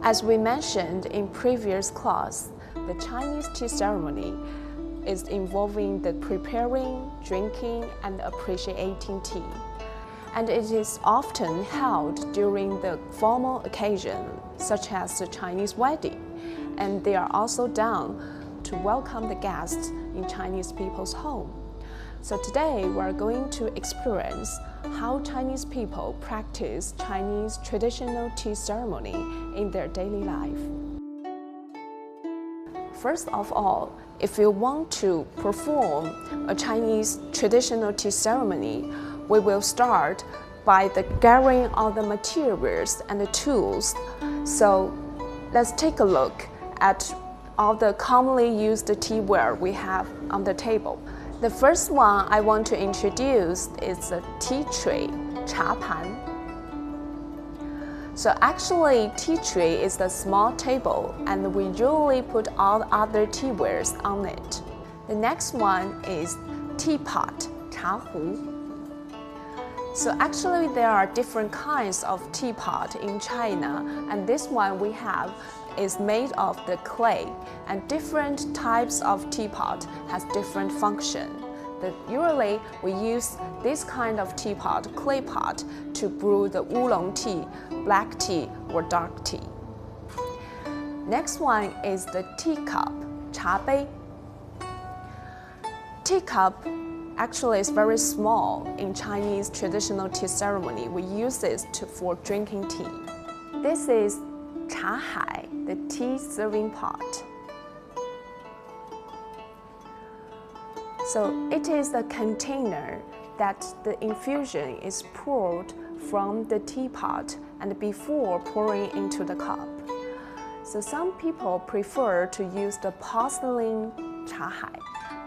As we mentioned in previous class, the Chinese tea ceremony is involving the preparing, drinking, and appreciating tea. And it is often held during the formal occasion, such as the Chinese wedding. And they are also done to welcome the guests in Chinese people's home. So today we are going to experience how Chinese people practice Chinese traditional tea ceremony in their daily life. First of all, if you want to perform a Chinese traditional tea ceremony, we will start by gathering all the materials and the tools. So let's take a look at all the commonly used teaware we have on the table. The first one I want to introduce is a tea tray, 茶盘. So actually, tea tray is a small table, and we usually put all other teawares on it. The next one is teapot, 茶壶. So actually, there are different kinds of teapot in China, and this one we have is made of the clay, and different types of teapot has different function. Usually, we use this kind of teapot, clay pot, to brew the oolong tea, black tea, or dark tea. Next one is the teacup, 茶杯. Teacup actually is very small in Chinese traditional tea ceremony. We use this for drinking tea. This is 茶海, the tea serving pot. So it is a container that the infusion is poured from the teapot and before pouring into the cup. So some people prefer to use the porcelain 茶海,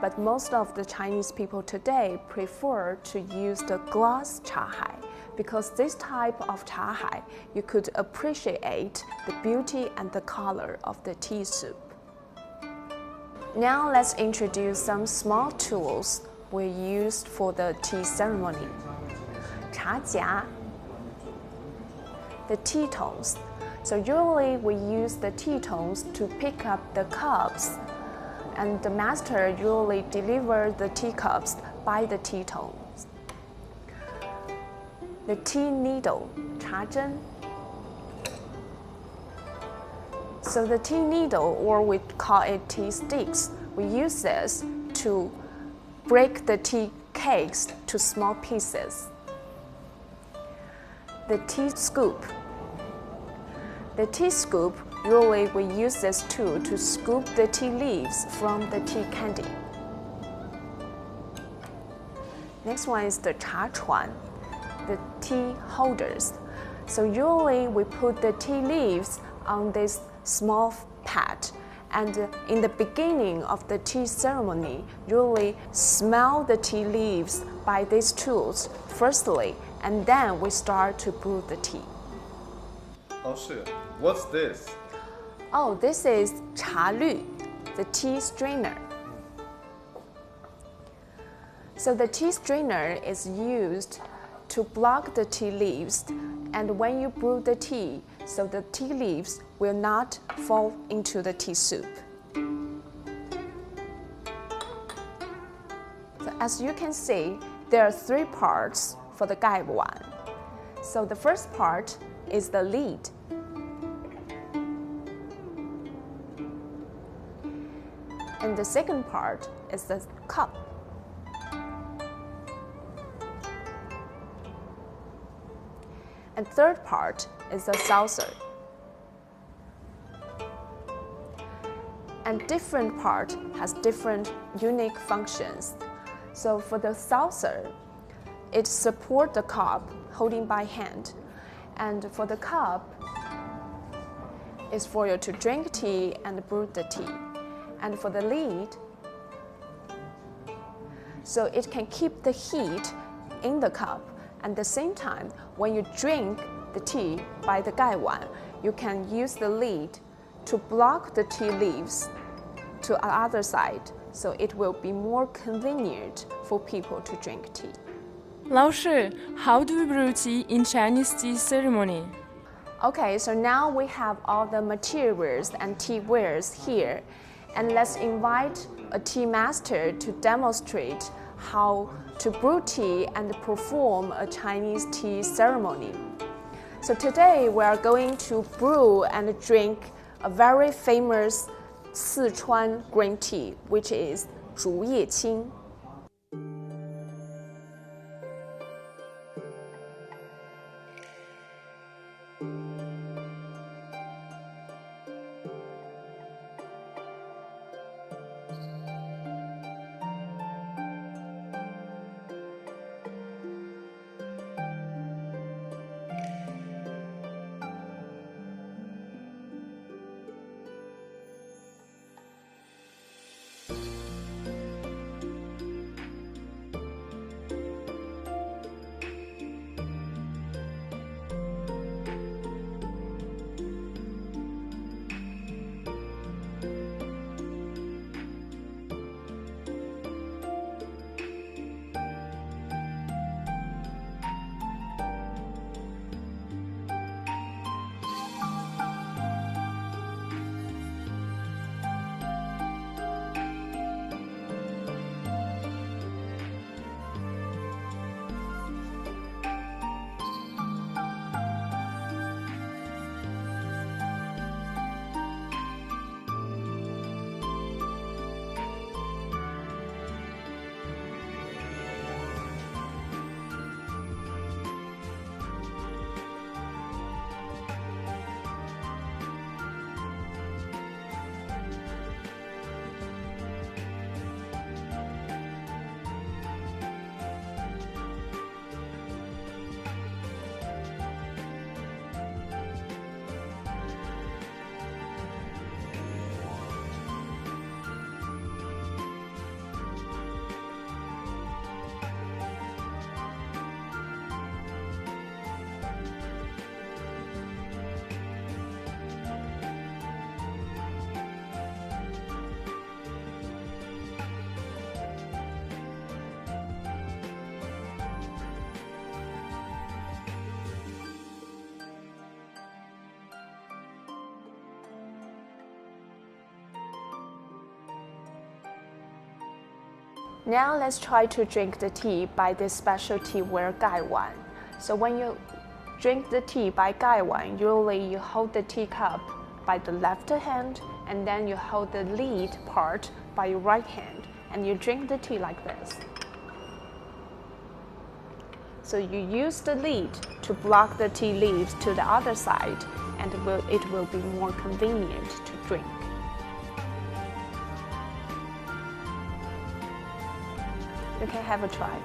but most of the Chinese people today prefer to use the glass 茶海, because this type of 茶海, you could appreciate the beauty and the color of the tea soup. Now let's introduce some small tools we used for the tea ceremony. 茶夹, the tea tongs. So usually we use the tea tongs to pick up the cups, and the master usually delivers the teacups by the tea tongs. The tea needle, 茶针. So the tea needle, or we call it tea sticks, we use this to break the tea cakes to small pieces. The tea scoop. The tea scoop, usually we use this tool to scoop the tea leaves from the tea candy. Next one is the 茶船, the tea holders. So usually we put the tea leaves on this small pad, and in the beginning of the tea ceremony, usually smell the tea leaves by these tools firstly, and then we start to brew the tea. Oh shit, what's this? Oh, this is 茶滤, the tea strainer. So the tea strainer is used to block the tea leaves, and when you brew the tea, so the tea leaves will not fall into the tea soup. So as you can see, there are three parts for the 盖碗. So the first part is the lid. And the second part is the cup. And third part is the saucer. And different part has different unique functions. So for the saucer, it supports the cup holding by hand. And for the cup, it's for you to drink tea and brew the tea. And for the lid, so it can keep the heat in the cup. At the same time, when you drink the tea by the 盖碗, you can use the lid to block the tea leaves to the other side, so it will be more convenient for people to drink tea. 老师, how do we brew tea in Chinese tea ceremony? Okay, so now we have all the materials and teawares here, and let's invite a tea master to demonstrate how to brew tea and perform a Chinese tea ceremony. So today we are going to brew and drink a very famous Sichuan green tea, which is 竹叶青. Now let's try to drink the tea by this special teaware gaiwan. So when you drink the tea by gaiwan, usually you hold the teacup by the left hand and then you hold the lid part by your right hand and you drink the tea like this. So you use the lid to block the tea leaves to the other side and it will be more convenient to drink. You can have a try.